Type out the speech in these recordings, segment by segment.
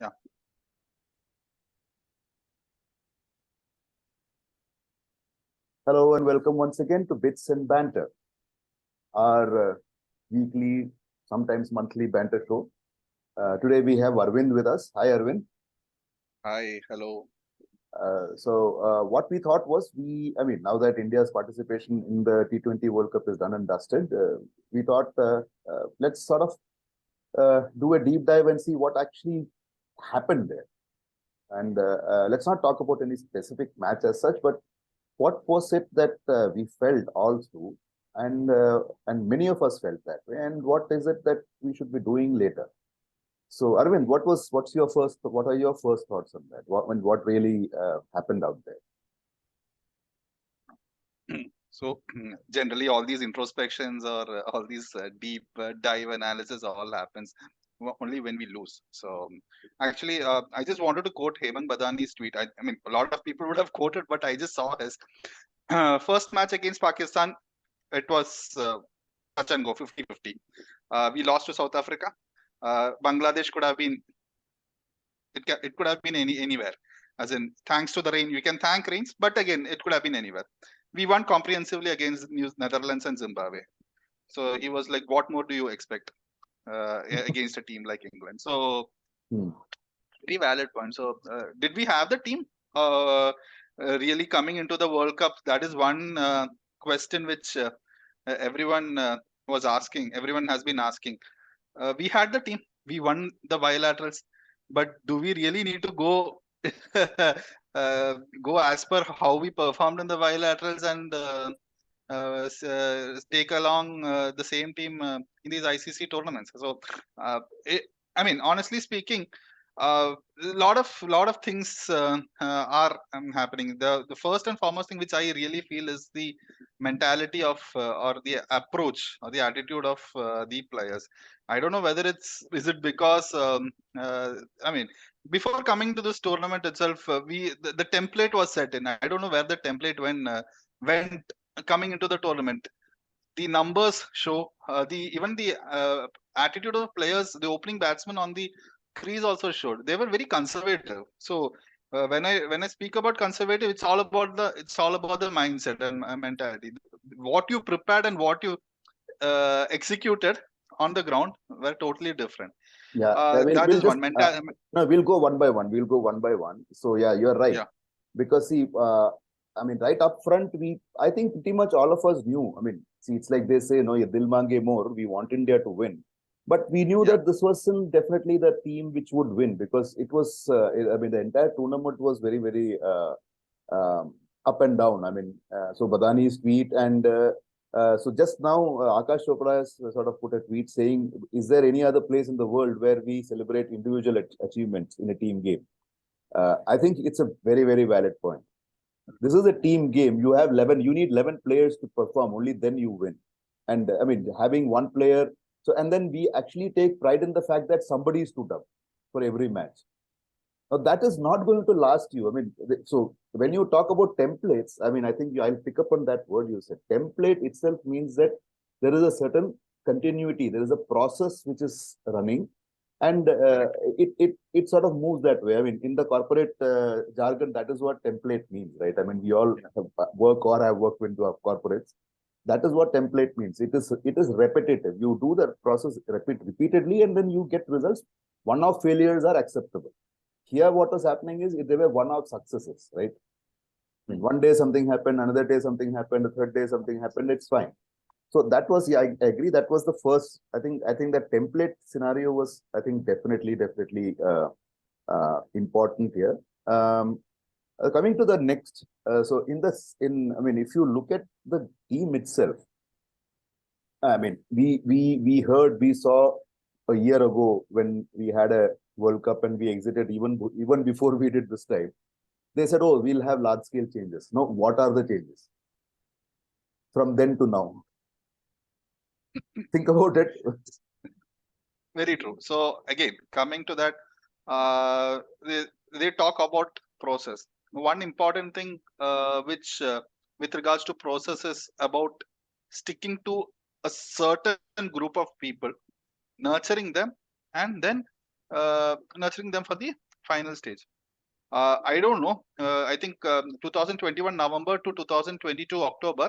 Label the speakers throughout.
Speaker 1: Yeah.
Speaker 2: Hello and welcome once again to Bits and Banter, our weekly, sometimes monthly banter show. Today we have Arvind with us. Hi, Arvind.
Speaker 1: Hi, hello.
Speaker 2: What we thought was now that India's participation in the T20 World Cup is done and dusted, we thought let's sort of do a deep dive and see what actually happened there. And let's not talk about any specific match as such, but what was it that we felt all through, and many of us felt that way, and what is it that we should be doing later? So, Arvind, what are your first thoughts on that? What really happened out there?
Speaker 1: So generally, all these introspections or all these deep dive analysis all happens only when we lose. So actually, I just wanted to quote Hemant Badani's tweet. I mean, a lot of people would have quoted, but I just saw his first match against Pakistan. It was touch and go, 50-50. We lost to South Africa. Bangladesh could have been. It could have been anywhere. As in, thanks to the rain, you can thank rains, but again, it could have been anywhere. We won comprehensively against Netherlands and Zimbabwe. So he was like, "What more do you expect against a team like England?" So very valid point. So did we have the team really coming into the World Cup? That is one question which everyone was asking. Everyone has been asking. We had the team. We won the bilaterals, but do we really need to go go as per how we performed in the bilaterals and take along the same team in these ICC tournaments? So, I mean, honestly speaking, a lot of things are happening. The first and foremost thing which I really feel is the mentality of or the approach or the attitude of the players. I don't know whether is it because I mean, before coming to this tournament itself, the template was set in. I don't know where the template went coming into the tournament. The numbers show the even the attitude of players. The opening batsmen on the crease also showed they were very conservative. So when I speak about conservative, it's all about the mindset and mentality. What you prepared and what you executed on the ground were totally different.
Speaker 2: Yeah,
Speaker 1: That
Speaker 2: we'll
Speaker 1: is
Speaker 2: just
Speaker 1: one mental.
Speaker 2: no, we'll go one by one. We'll go one by one. So yeah, you're right.
Speaker 1: Yeah.
Speaker 2: Because see, I mean, right up front, I think pretty much all of us knew. I mean, see, it's like they say, no, ye dil mange more. We want India to win, but we knew that this wasn't definitely the team which would win, because it was. I mean, the entire tournament was very, very up and down. I mean, so Badani's tweet and. So just now, Akash Chopra has sort of put a tweet saying, "Is there any other place in the world where we celebrate individual achievements in a team game?" I think it's a very, very valid point. This is a team game. You have 11. You need 11 players to perform. Only then you win. And I mean, having one player. So, and then we actually take pride in the fact that somebody stood up for every match. Now, that is not going to last you. I mean, so when you talk about templates, I mean, I think I'll pick up on that word you said. Template itself means that there is a certain continuity. There is a process which is running, and it sort of moves that way. I mean, in the corporate jargon, that is what template means, right? I mean, we all work or have worked into our corporates. That is what template means. It is repetitive. You do the process repeatedly, and then you get results. One-off failures are acceptable. Here, what was happening is they were one-off successes, right? I mean, one day something happened, another day something happened, the third day something happened. It's fine. So that was, yeah, I agree. That was the first. I think that template scenario was, I think, definitely important here. Coming to the next, so I mean, if you look at the team itself, I mean, we saw a year ago when we had a World Cup and we exited even before we did this time. They said, "Oh, we'll have large scale changes." No, what are the changes from then to now? Think about it.
Speaker 1: Very true. So again, coming to that, they talk about process. One important thing which with regards to process is about sticking to a certain group of people, nurturing them, and then nurturing them for the final stage. I don't know. I think 2021 November to 2022 October,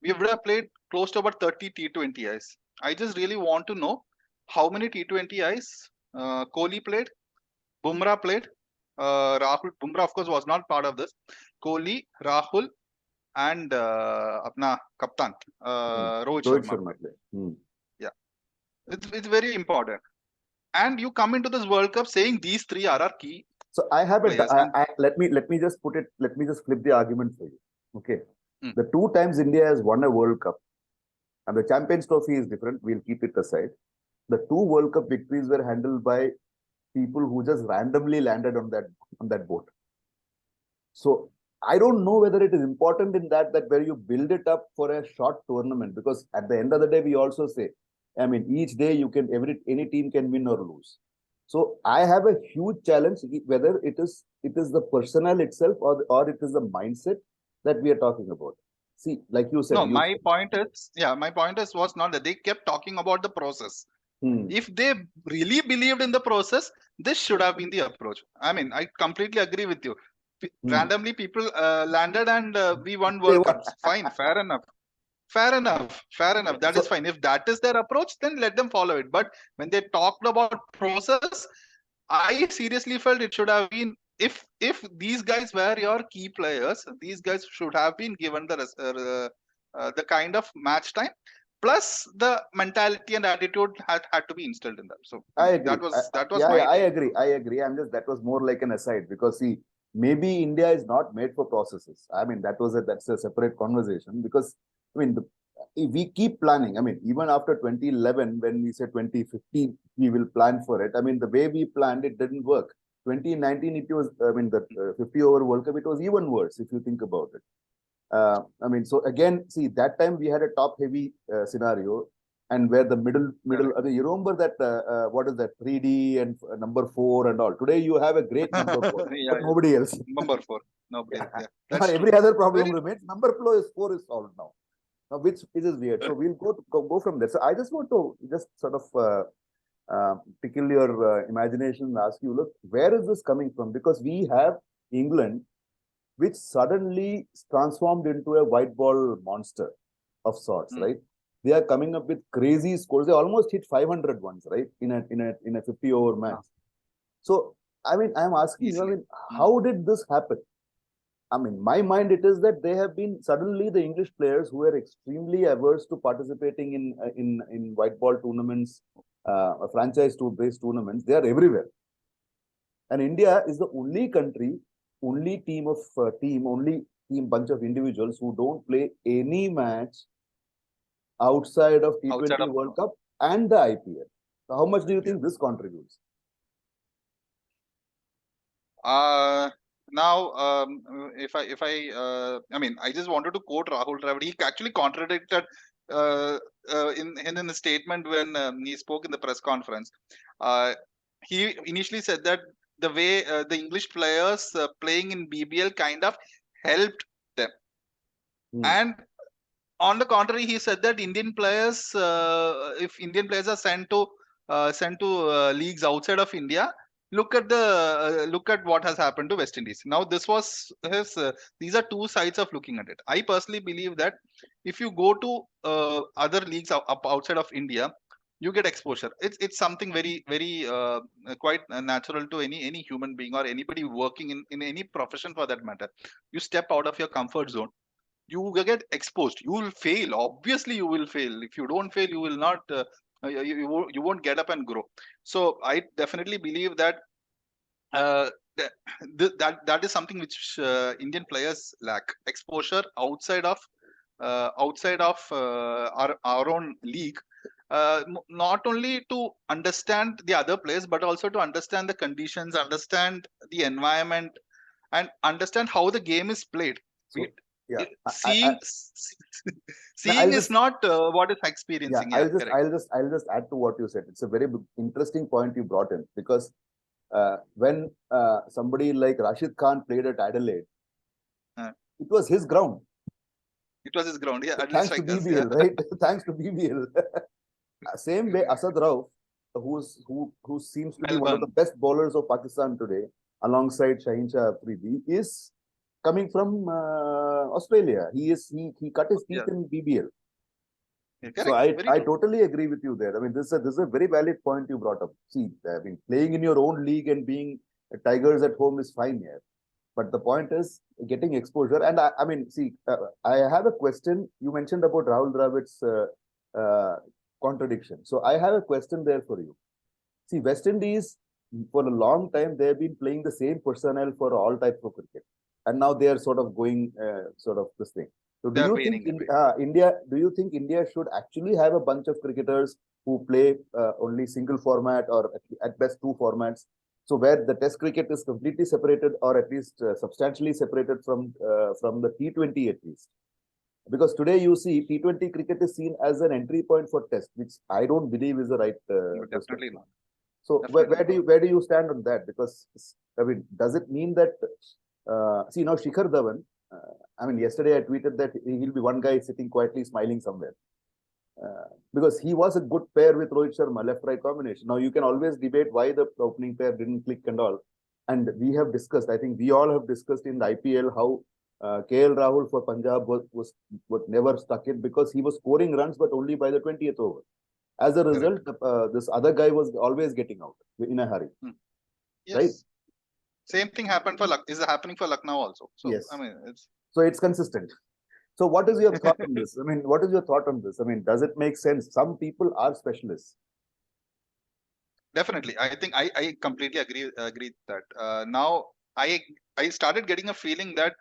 Speaker 1: we would have played close to about 30 T20Is. I just really want to know how many T20Is Kohli played, Bumrah played, Rahul. Bumrah, of course, was not part of this. Kohli, Rahul, and apna Kaptan, Rohit
Speaker 2: Rohit
Speaker 1: Sharma.
Speaker 2: Sharma play.
Speaker 1: Yeah, it's very important. And you come into this World Cup saying these three are our key.
Speaker 2: So I have
Speaker 1: players.
Speaker 2: let me just put it. Let me just flip the argument for you. Okay, the 2 times India has won a World Cup, and the Champions Trophy is different. We'll keep it aside. The 2 World Cup victories were handled by people who just randomly landed on that boat. So I don't know whether it is important in that where you build it up for a short tournament, because at the end of the day, we also say, I mean, each day any team can win or lose. So I have a huge challenge whether it is the personnel itself or it is the mindset that we are talking about. See, like you said.
Speaker 1: No, my point was not that they kept talking about the process. If they really believed in the process, this should have been the approach. I mean, I completely agree with you. Randomly, people landed and we won World Cups. Fine, fair enough. That is fine. If that is their approach, then let them follow it. But when they talked about process, I seriously felt it should have been, if these guys were your key players, these guys should have been given the kind of match time, plus the mentality and attitude had to be instilled in them. So
Speaker 2: I agree.
Speaker 1: That was
Speaker 2: I agree. That was more like an aside, because see, maybe India is not made for processes. I mean, that's a separate conversation, because I mean, we keep planning. I mean, even after 2011, when we said 2015, we will plan for it. I mean, the way we planned, it didn't work. 2019, it was, I mean, the 50 over World Cup, it was even worse if you think about it. I mean, so again, see, that time we had a top heavy scenario, and where the middle, I mean, you remember that, what is that, 3D and number 4 and all. Today you have a great number 4, but nobody else.
Speaker 1: Number 4, nobody.
Speaker 2: Every other problem remains. Number 4 is solved now. Now, which is weird. So we'll go from there. So I just want to just sort of tickle your imagination and ask you, look, where is this coming from? Because we have England, which suddenly transformed into a white ball monster of sorts, right? They are coming up with crazy scores. They almost hit 500 once, right? In a 50 over match. So I mean, I'm asking you, I mean, how did this happen? I mean, my mind, it is that they have been suddenly the English players who are extremely averse to participating in white ball tournaments, franchise-based tournaments. They are everywhere, and India is the only country, only bunch of individuals who don't play any match outside of T20 World Cup and the IPL. So how much do you think this contributes?
Speaker 1: Now, I mean, I just wanted to quote Rahul Dravid. He actually contradicted in a statement when he spoke in the press conference. He initially said that the way the English players playing in BBL kind of helped them, and on the contrary, he said that Indian players, if Indian players are sent to leagues outside of India, look at what has happened to West Indies. Now, this was his. These are two sides of looking at it. I personally believe that if you go to other leagues outside of India, you get exposure. It's something very quite natural to any human being or anybody working in any profession for that matter. You step out of your comfort zone. You get exposed. You will fail. Obviously, you will fail. If you don't fail, you will not. You won't get up and grow. So I definitely believe that that is something which Indian players lack: exposure outside of our own league. Not only to understand the other players, but also to understand the conditions, understand the environment, and understand how the game is played. Seeing is not what is experiencing.
Speaker 2: I'll just add to what you said. It's a very interesting point you brought in, because when somebody like Rashid Khan played at Adelaide, it was his ground.
Speaker 1: It was his ground, yeah.
Speaker 2: Thanks to BBL, right? Thanks to BBL. Same way, Asad Rauf who seems to be one of the
Speaker 1: Melbourne.
Speaker 2: best bowlers of Pakistan today, alongside Shaheen Shah Afridi, is coming from Australia. He cut his teeth
Speaker 1: Yeah,
Speaker 2: in BBL. So
Speaker 1: correct. Very
Speaker 2: I
Speaker 1: true.
Speaker 2: totally agree with you there. I mean, this is a very valid point you brought up. See, I mean, playing in your own league and being Tigers at home is fine here. But the point is getting exposure. And I mean, see, I have a question. You mentioned about Rahul Dravid's contradiction. So I have a question there for you. See, West Indies, for a long time, they've been playing the same personnel for all types of cricket. And now they are sort of going sort of this thing. So do
Speaker 1: They are
Speaker 2: you think
Speaker 1: waning away.
Speaker 2: India should actually have a bunch of cricketers who play only single format or at best two formats? So where the Test cricket is completely separated or at least substantially separated from the T20 at least. Because today you see T20 cricket is seen as an entry point for Test, which I don't believe is the right
Speaker 1: No, definitely
Speaker 2: perspective.
Speaker 1: not.
Speaker 2: So
Speaker 1: Definitely not.
Speaker 2: where do you stand on that? Because I mean, does it mean that see now Shikhar Dhawan? I mean, yesterday I tweeted that he'll be one guy sitting quietly smiling somewhere because he was a good pair with Rohit Sharma, left-right combination. Now you can always debate why the opening pair didn't click and all, and we have discussed. I think we all have discussed in the IPL how KL Rahul for Punjab was never stuck it because he was scoring runs but only by the 20th over. As a result,
Speaker 1: Correct.
Speaker 2: this other guy was always getting out in a hurry,
Speaker 1: Hmm.
Speaker 2: right?
Speaker 1: Yes. Same thing happened for is happening for Lucknow also. So I
Speaker 2: Yes.
Speaker 1: mean, it's
Speaker 2: So it's consistent. So what is your thought on this? I mean, what is your thought on this? I mean, does it make sense? Some people are specialists.
Speaker 1: definitely. I think I completely agree with that. Now I started getting a feeling that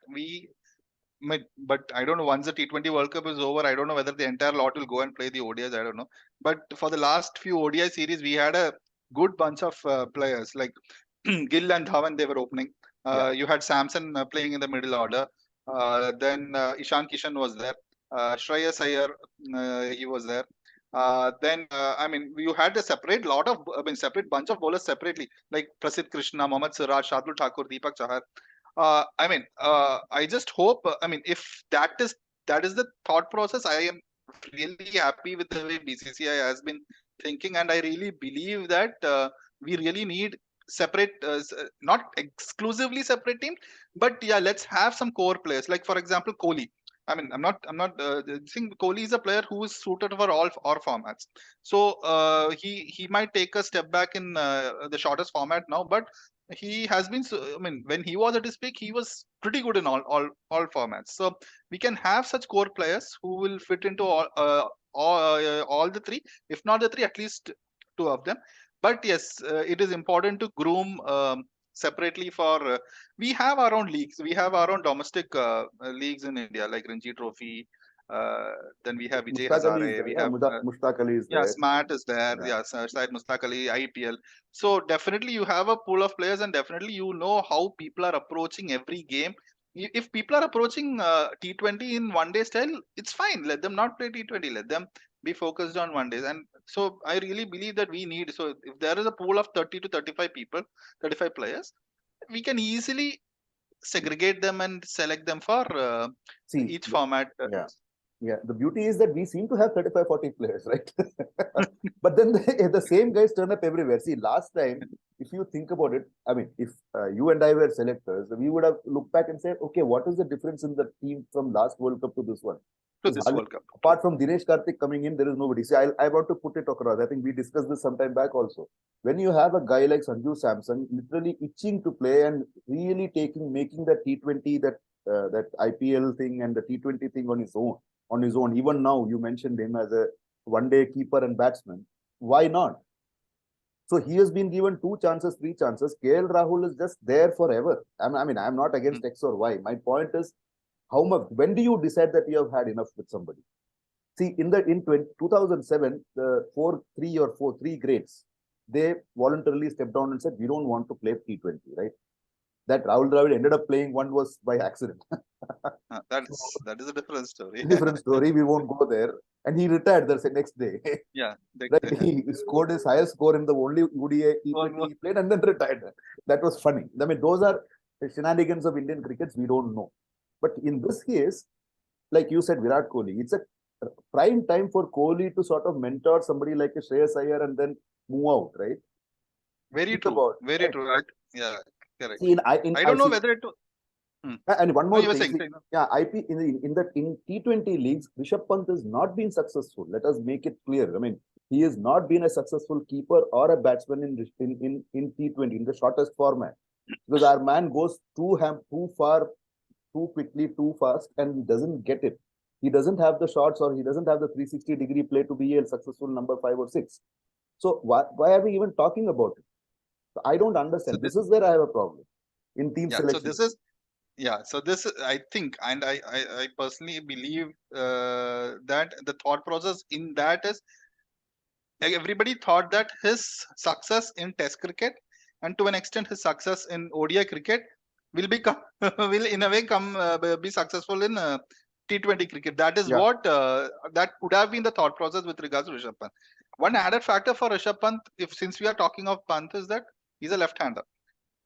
Speaker 1: but I don't know. Once the T20 World Cup is over, I don't know whether the entire lot will go and play the ODIs. I don't know. But for the last few ODI series, we had a good bunch of players like Gill and Dhawan. They were opening.
Speaker 2: Yeah.
Speaker 1: You had Samson playing in the middle order. Then Ishan Kishan was there. Shreyas Iyer, he was there. I mean, you had a separate lot of, I mean, separate bunch of bowlers separately, like Prasidh Krishna, Mohammad Siraj, Shardul Thakur, Deepak Chahar. I mean, I just hope. I mean, if that is the thought process, I am really happy with the way BCCI has been thinking, and I really believe that we really need separate, not exclusively separate teams, but yeah, let's have some core players. Like for example, Kohli. I mean, I'm not. I think Kohli is a player who is suited for all formats. So he might take a step back in the shortest format now, but he has been I mean, when he was at his peak, he was pretty good in all formats. So we can have such core players who will fit into all the three, if not the three, at least two of them. But yes, it is important to groom separately for we have our own leagues, we have our own domestic leagues in India, like Ranji Trophy. uh, then we have Vijay
Speaker 2: Mushtaq Ali is
Speaker 1: Hazare,
Speaker 2: there.
Speaker 1: we
Speaker 2: Yeah,
Speaker 1: have
Speaker 2: Mushtaq Ali is
Speaker 1: yeah,
Speaker 2: there.
Speaker 1: Smart is there.
Speaker 2: Yeah.
Speaker 1: Yeah, Syed Mustaq Ali, IPL. So definitely you have a pool of players, and definitely you know how people are approaching every game. If people are approaching T20 in one day style, it's fine. Let them not play T20. Let them be focused on one days. And so I really believe that we need. So if there is a pool of 30 to 35 people, 35 players, we can easily segregate them and select them for
Speaker 2: See,
Speaker 1: each format.
Speaker 2: yeah. Yeah, the beauty is that we seem to have 35, 40 players, right? But then the same guys turn up everywhere. See, last time, if you think about it, I mean, if you and I were selectors, we would have looked back and said, okay, what is the difference in the team from last World Cup to this one?
Speaker 1: To
Speaker 2: There's
Speaker 1: this
Speaker 2: hardly,
Speaker 1: World Cup.
Speaker 2: apart from Dinesh Karthik coming in, there is nobody. See, I want to put it across. I think we discussed this sometime back also. When you have a guy like Sanju Samson literally itching to play and really making that T20, that IPL thing and the T20 thing on his own. Even now, you mentioned him as a one-day keeper and batsman. Why not? So he has been given two chances, three chances. KL Rahul is just there forever. I mean, I'm not
Speaker 1: Mm.
Speaker 2: against X or Y. My point is, how much? When do you decide that you have had enough with somebody? See, in 2007, the three greats, they voluntarily stepped down and said, we don't want to play T20, right? That Rahul Dravid ended up playing one was by accident. So
Speaker 1: That is a different story.
Speaker 2: different story. We won't go there. And he retired the next day.
Speaker 1: Yeah,
Speaker 2: Right? He scored his highest score in the only ODI T20
Speaker 1: almost.
Speaker 2: he played and then retired. That was funny. I mean, those are the shenanigans of Indian crickets we don't know. But in this case, like you said, Virat Kohli, it's a prime time for Kohli to sort of mentor somebody like a Shreyas Iyer and then move out, right?
Speaker 1: Very
Speaker 2: Think
Speaker 1: true.
Speaker 2: about
Speaker 1: Very
Speaker 2: right.
Speaker 1: true. Right? Yeah, correct.
Speaker 2: See,
Speaker 1: I
Speaker 2: I
Speaker 1: don't know
Speaker 2: see.
Speaker 1: whether it.
Speaker 2: And one
Speaker 1: No,
Speaker 2: more
Speaker 1: you were
Speaker 2: thing,
Speaker 1: saying.
Speaker 2: see, yeah, IP in T20 leagues, Rishabh Pant has not been successful. Let us make it clear. I mean, he has not been a successful keeper or a batsman in T20 in the shortest format because our man goes too far, too quickly, too fast, and he doesn't get it. He doesn't have the shots or he doesn't have the 360-degree play to be a successful number 5 or 6. So why are we even talking about it? So I don't
Speaker 1: So
Speaker 2: understand.
Speaker 1: this,
Speaker 2: This is where I have a problem in team
Speaker 1: yeah. So
Speaker 2: selection.
Speaker 1: this is. Yeah, so this I think, and I personally believe that the thought process in that is everybody thought that his success in Test cricket and to an extent his success in ODI cricket will become will in a way come be successful in T20 cricket. That is
Speaker 2: Yeah.
Speaker 1: what that could have been the thought process with regards to Rishabh Pant. One added factor for Rishabh Pant, if since we are talking of Pant, is that he's a left-hander.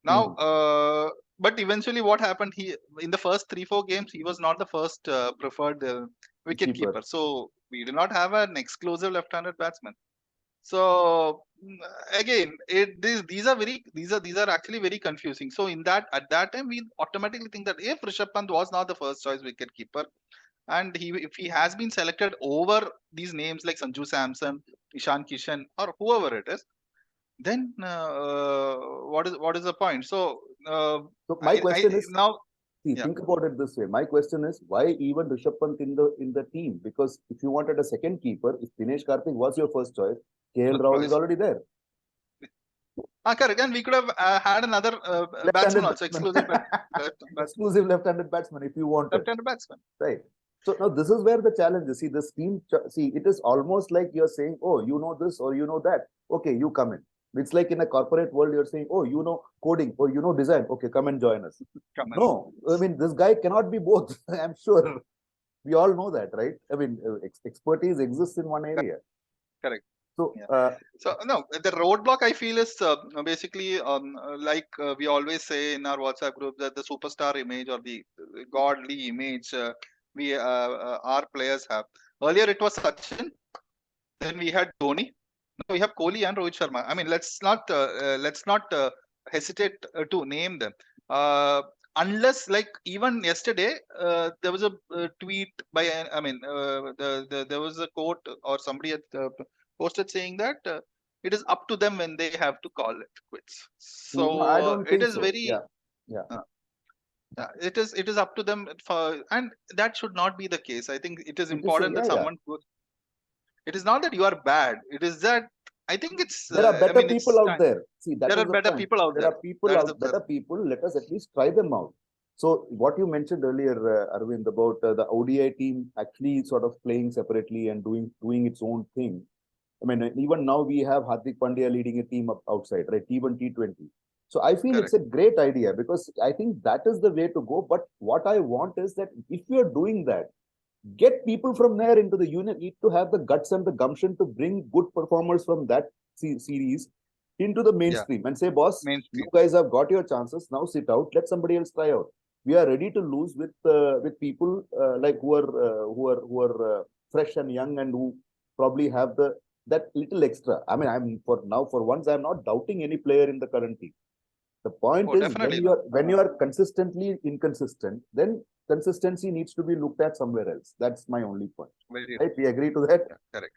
Speaker 1: Now, but eventually, what happened? He in the first 3-4 games, he was not the first preferred wicket keeper. So we do not have an exclusive left-handed batsman. So again, these are actually very confusing. So in that at that time, we automatically think that if Rishabh Pant was not the first choice wicket keeper, and if he has been selected over these names like Sanju Samson, Ishan Kishan, or whoever it is, then what is the point? So
Speaker 2: So my
Speaker 1: I
Speaker 2: question is,
Speaker 1: now
Speaker 2: see,
Speaker 1: yeah,
Speaker 2: think about it this way. My question is, why even Rishabh Pant in the team? Because if you wanted a second keeper, if Dinesh Karthik was your first choice, KL
Speaker 1: first
Speaker 2: Rahul is
Speaker 1: choice.
Speaker 2: already there.
Speaker 1: Correct. And we could have had another batsman
Speaker 2: Left-handed
Speaker 1: also,
Speaker 2: batsman,
Speaker 1: exclusive
Speaker 2: exclusive left-handed batsman if you wanted,
Speaker 1: left-handed batsman.
Speaker 2: right? So now this is where the challenge is. See, this team, see, it is almost like you're saying, oh, you know this or you know that. Okay, you come in. It's like in a corporate world, you're saying, oh, you know coding or you know design. Okay, come and join us.
Speaker 1: Come on.
Speaker 2: No, I mean, this guy cannot be both. I'm sure. We all know that, right? I mean, expertise exists in one area.
Speaker 1: Correct.
Speaker 2: So,
Speaker 1: Yeah. So no, the roadblock I feel is basically like we always say in our WhatsApp group that the superstar image or the godly image we our players have. Earlier it was Sachin, then we had Dhoni. Now we have Kohli and Rohit Sharma. I mean, let's not hesitate to name them. Unless, like even yesterday, there was a tweet by, I mean, there was a quote or somebody had posted saying that it is up to them when they have to call it quits.
Speaker 2: no, I
Speaker 1: So
Speaker 2: don't
Speaker 1: it
Speaker 2: think
Speaker 1: is
Speaker 2: so.
Speaker 1: very,
Speaker 2: Yeah, yeah.
Speaker 1: uh, it is up to them for, and that should not be the case. I think it is
Speaker 2: It is,
Speaker 1: important that
Speaker 2: yeah, yeah.
Speaker 1: someone goes. It is not that you are bad. It is that I think it's.
Speaker 2: There are
Speaker 1: I
Speaker 2: better
Speaker 1: mean,
Speaker 2: people
Speaker 1: it's
Speaker 2: out
Speaker 1: time.
Speaker 2: there. See, that
Speaker 1: There
Speaker 2: is
Speaker 1: are
Speaker 2: the
Speaker 1: better
Speaker 2: point.
Speaker 1: people out
Speaker 2: There
Speaker 1: there.
Speaker 2: are people
Speaker 1: That is
Speaker 2: out, better people. Let us at least try them out. So, what you mentioned earlier, Arvind, about the ODI team actually sort of playing separately and doing its own thing. I mean, even now we have Hardik Pandya leading a team up outside, right? T1, T20. So I feel it's
Speaker 1: correct.
Speaker 2: a great idea because I think that is the way to go. But what I want is that if you're doing that, get people from there into the unit. Need to have the guts and the gumption to bring good performers from that series into the
Speaker 1: Yeah,
Speaker 2: mainstream and say, boss, you
Speaker 1: mainstream.
Speaker 2: guys have got your chances. Now sit out. Let somebody else try out. We are ready to lose with people like who are fresh and young and who probably have the that little extra. I mean, I'm for now for once I'm not doubting any player in the current team. The point
Speaker 1: Oh,
Speaker 2: is
Speaker 1: definitely not.
Speaker 2: when you are consistently inconsistent, then consistency needs to be looked at somewhere else. That's my only point.
Speaker 1: Very
Speaker 2: Right? We agree to that?
Speaker 1: yeah, correct.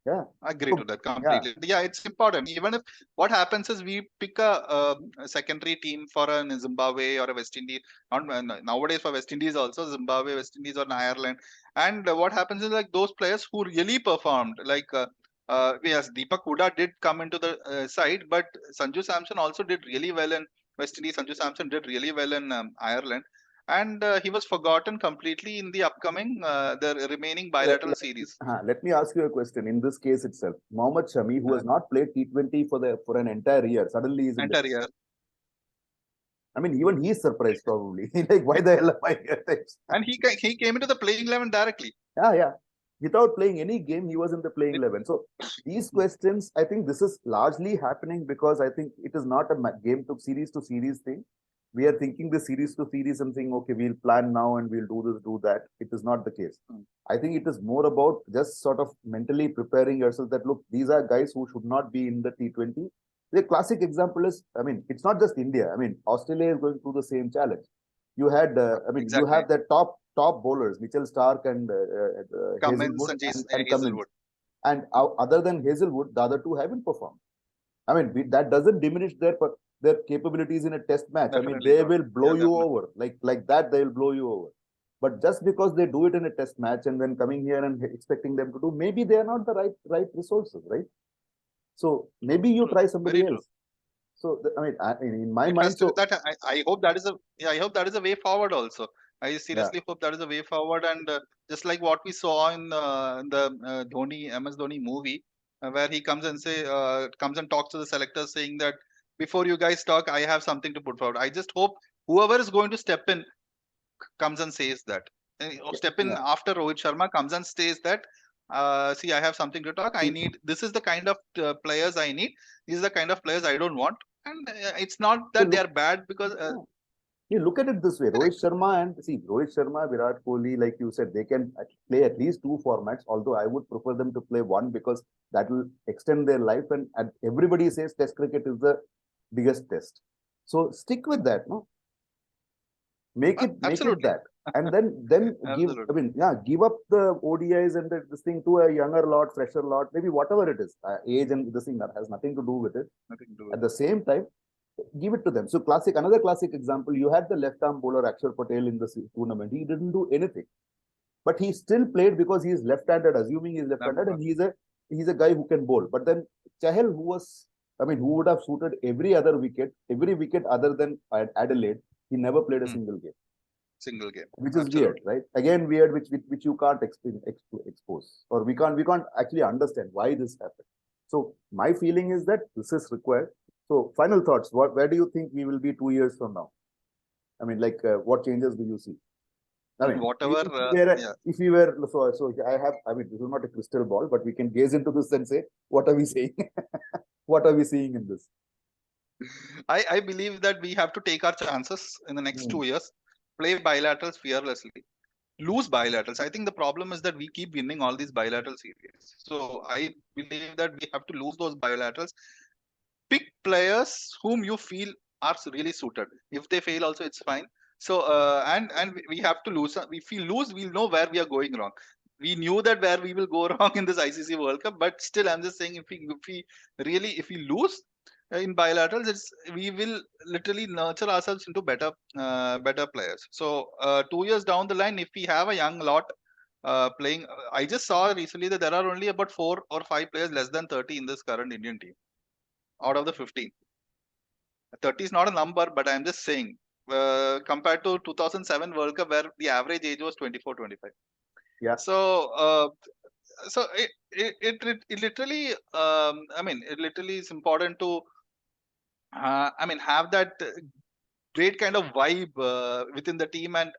Speaker 2: Yeah.
Speaker 1: I agree to
Speaker 2: So,
Speaker 1: that
Speaker 2: yeah.
Speaker 1: completely. Yeah, it's important. Even if what happens is we pick a secondary team for a Zimbabwe or a West Indies. Not nowadays for West Indies also Zimbabwe, West Indies or Ireland. And what happens is like those players who really performed, like yes, Deepak Huda did come into the side, but Sanju Samson also did really well in West Indies. Sanju Samson did really well in Ireland. And he was forgotten completely in the upcoming the remaining
Speaker 2: Let,
Speaker 1: bilateral
Speaker 2: let,
Speaker 1: series.
Speaker 2: let me ask you a question. In this case itself, Mohammad Shami, who
Speaker 1: Uh,
Speaker 2: has not played T20 for an entire year, suddenly is in the
Speaker 1: entire
Speaker 2: team.
Speaker 1: year.
Speaker 2: I mean, even he's surprised probably. Like, why the hell am I here?
Speaker 1: And he came into the playing 11 directly.
Speaker 2: Yeah, yeah. Without playing any game, he was in the playing 11. So these questions, I think this is largely happening because I think it is not a game to series thing. we are thinking the series to series and saying, okay, we'll plan now and we'll do this, do that. It is not the case. I think it is more about just sort of mentally preparing yourself that, look, these are guys who should not be in the T20. The classic example is, I mean, it's not just India. I mean, Australia is going through the same challenge. You had, you
Speaker 1: Exactly.
Speaker 2: have the top bowlers, Mitchell Stark and
Speaker 1: Cummins
Speaker 2: Hazelwood
Speaker 1: and Jason,
Speaker 2: and Cummins.
Speaker 1: Hazelwood.
Speaker 2: And other than Hazelwood, the other two haven't performed. I mean, that doesn't diminish their capabilities in a test match. I mean,
Speaker 1: Definitely
Speaker 2: they
Speaker 1: not.
Speaker 2: will blow
Speaker 1: Yeah,
Speaker 2: you
Speaker 1: definitely.
Speaker 2: over. Like that, they will blow you over. But just because they do it in a test match and then coming here and expecting them to do, maybe they are not the right resources, right? So
Speaker 1: True,
Speaker 2: maybe you
Speaker 1: true.
Speaker 2: try
Speaker 1: Very
Speaker 2: somebody
Speaker 1: true.
Speaker 2: else. So in my
Speaker 1: It has
Speaker 2: mind,
Speaker 1: to
Speaker 2: so
Speaker 1: that I hope that is a yeah, I hope that is a way forward also. I
Speaker 2: yeah,
Speaker 1: seriously hope that is a way forward, and just like what we saw in the Dhoni MS Dhoni movie, where he comes and talks to the selectors saying that before you guys talk, I have something to put forward. I just hope whoever is going to step in comes and says that. Or step in
Speaker 2: yeah.
Speaker 1: after Rohit Sharma comes and says that, see, I have something to talk. I
Speaker 2: See,
Speaker 1: need, this is the kind of players I need. These are the kind of players I don't want. And it's not
Speaker 2: so
Speaker 1: that they
Speaker 2: look,
Speaker 1: are bad because,
Speaker 2: yeah. You look at it this way:
Speaker 1: correct.
Speaker 2: Rohit Sharma, Virat Kohli, like you said, they can play at least two formats. Although I would prefer them to play one because that will extend their life. And everybody says Test cricket is the biggest test. So stick with that, no? Make it
Speaker 1: Absolutely.
Speaker 2: that, and then give. I
Speaker 1: Absolutely.
Speaker 2: mean, yeah, give up the ODIs and this thing to a younger lot, fresher lot, maybe whatever it is. Age and this thing that has nothing to do with it.
Speaker 1: Nothing to do with
Speaker 2: At the
Speaker 1: it.
Speaker 2: same time, give it to them. So another classic example, you had the left arm bowler Akshar Patel in the tournament. He didn't do anything, but he still played because he is left-handed, assuming he's
Speaker 1: That
Speaker 2: left-handed,
Speaker 1: was
Speaker 2: and he's a guy who can bowl. But then Chahal, who would have suited every wicket other than Adelaide, he never played a
Speaker 1: hmm,
Speaker 2: single game,
Speaker 1: single game.
Speaker 2: which is weird,
Speaker 1: Absolutely.
Speaker 2: right? Again, weird, which you can't expose, or we can't actually understand why this happened. So my feeling is that this is required. So final thoughts. Where do you think we will be 2 years from now? I mean, like, what changes do you see? I mean,
Speaker 1: Whatever, yeah.
Speaker 2: if we were, so I have, I mean, this is not a crystal ball, but we can gaze into this and say, what are we saying? What are we seeing in this?
Speaker 1: I believe that we have to take our chances in the next
Speaker 2: Hmm.
Speaker 1: 2 years, play bilaterals fearlessly, lose bilaterals. I think the problem is that we keep winning all these bilateral series. So I believe that we have to lose those bilaterals. Pick players whom you feel are really suited. If they fail, also it's fine. So and we have to lose. If we lose, we'll know where we are going wrong. We knew that where we will go wrong in this ICC World Cup, but still, I'm just saying if we lose in bilaterals, we will literally nurture ourselves into better players. So 2 years down the line, if we have a young lot playing, I just saw recently that there are only about 4 or 5 players less than 30 in this current Indian team out of the 15. 30 is not a number, but I'm just saying, compared to 2007 World Cup, where the average age was 24, 25.
Speaker 2: Yeah.
Speaker 1: So, it literally, it literally is important to, have that great kind of vibe within the team. And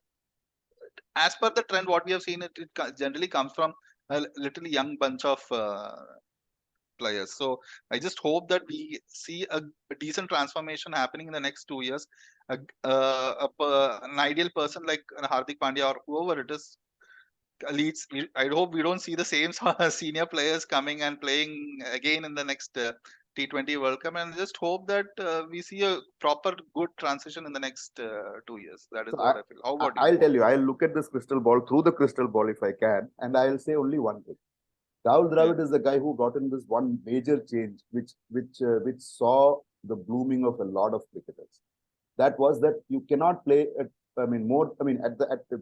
Speaker 1: as per the trend, what we have seen, it generally comes from a literally young bunch of players. So I just hope that we see a decent transformation happening in the next 2 years. An ideal person like Hardik Pandya or whoever it is leads. I hope we don't see the same senior players coming and playing again in the next T20 World Cup, and just hope that we see a proper good transition in the next 2 years. That is
Speaker 2: So
Speaker 1: what I feel. How about you?
Speaker 2: I'll tell you, I'll look at this crystal ball through the crystal ball if I can, and I'll say only one thing. Rahul
Speaker 1: Yeah.
Speaker 2: Dravid is the guy who brought in this one major change, which saw the blooming of a lot of cricketers. That was that you cannot play at, I mean, more, I mean,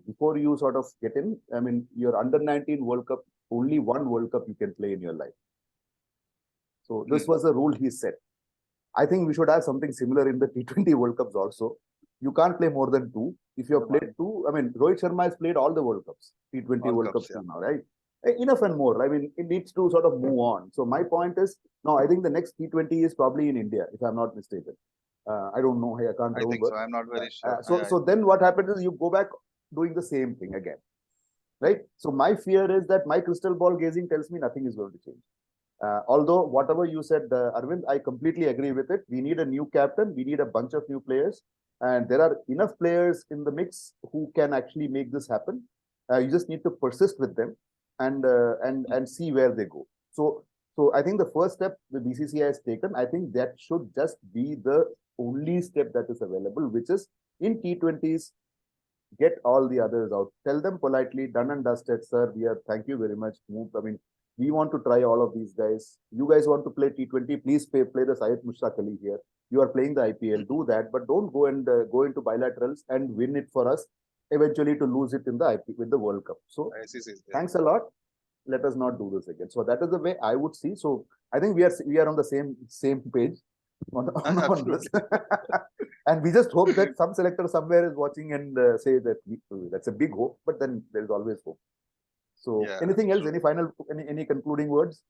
Speaker 2: before you sort of get in, I mean, your under 19 World Cup, only one World Cup you can play in your life. So this
Speaker 1: Mm.
Speaker 2: was a rule he set. I think we should have something similar in the T20 World Cups also. You can't play more than two. If you have played two, I mean, Rohit Sharma has played all the World Cups, T20
Speaker 1: World
Speaker 2: World
Speaker 1: Cups,
Speaker 2: Cups
Speaker 1: yeah.
Speaker 2: till now, right? Enough and more. I mean, it needs to sort of move on. So my point is, no, I think the next T20 is probably in India, if I'm not mistaken. I don't know. I can't
Speaker 1: I think
Speaker 2: remember.
Speaker 1: so. I'm not very sure.
Speaker 2: So then what happens is you go back doing the same thing again, right? So my fear is that my crystal ball gazing tells me nothing is going to change. Although whatever you said, Arvind, I completely agree with it. We need a new captain. We need a bunch of new players. and there are enough players in the mix who can actually make this happen. You just need to persist with them and see where they go. So I think the first step the BCCI has taken, I think that should just be the only step that is available, which is in T20s, get all the others out. Tell them politely, done and dusted, sir. We are thank you very much. I mean, we want to try all of these guys. You guys want to play T20? Please play the Syed Mushtaq Ali here. You are playing the IPL, do that, but don't go and go into bilaterals and win it for us. Eventually, to lose it in the IP with the World Cup. So,
Speaker 1: ICC,
Speaker 2: thanks a lot. Let us not do this again. So that is the way I would see. So I think we are on the same page on this. And we just hope that some selector somewhere is watching and say that that's a big hope, but then there is always hope. So
Speaker 1: Yeah,
Speaker 2: anything else?
Speaker 1: true.
Speaker 2: Any final, any concluding words?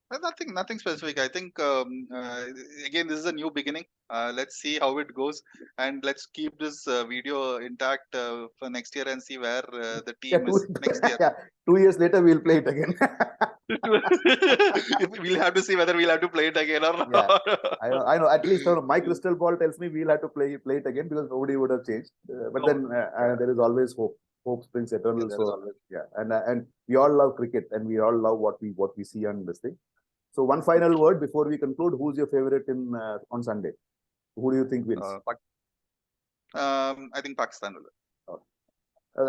Speaker 1: Nothing specific. I think again, this is a new beginning. Let's see how it goes, and let's keep this video intact for next year and see where the
Speaker 2: Yeah,
Speaker 1: team is next year.
Speaker 2: yeah, 2 years later we'll play it again.
Speaker 1: We'll have to see whether we'll have to play it again or not.
Speaker 2: Yeah, I know. At least my crystal ball tells me we'll have to play it again because nobody would have changed. But then there is always hope. Hope springs eternal.
Speaker 1: Yeah,
Speaker 2: So yeah, and we all love cricket and we all love what we see on this thing. So one final word before we conclude. Who's your favorite in on Sunday? Who do you think wins?
Speaker 1: I think Pakistan will.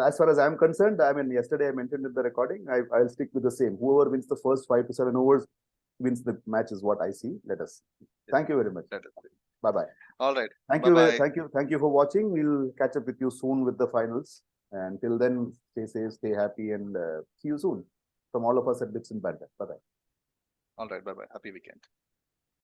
Speaker 2: As far as I'm concerned, I mean, yesterday I mentioned in the recording, I'll stick with the same. Whoever wins the first 5 to 7 overs wins the match is what I see. Let us see. Thank you very much. Bye bye.
Speaker 1: All right.
Speaker 2: Thank you. Thank you for watching. We'll catch up with you soon with the finals. And till then, stay safe, stay happy, and see you soon. From all of us at Bits and Banter. Bye bye.
Speaker 1: All right. Bye bye. Happy weekend.